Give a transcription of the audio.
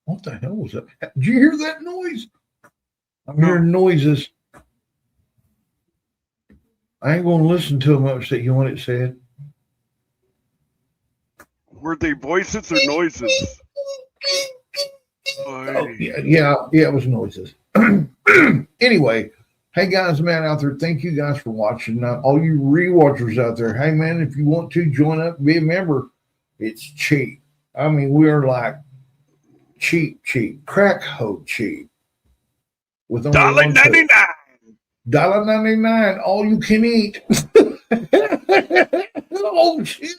What the hell was that? Did you hear that noise? I'm hearing noises. I ain't going to listen to much that you want it said. Were they voices or noises? Oh, yeah, it was noises. Anyway, hey guys, man out there, thank you guys for watching. All you rewatchers out there, hey man, if you want to join up, be a member. It's cheap. I mean, we are like cheap, crack hoe cheap. With only $1.99. $1.99, all you can eat. Oh shit.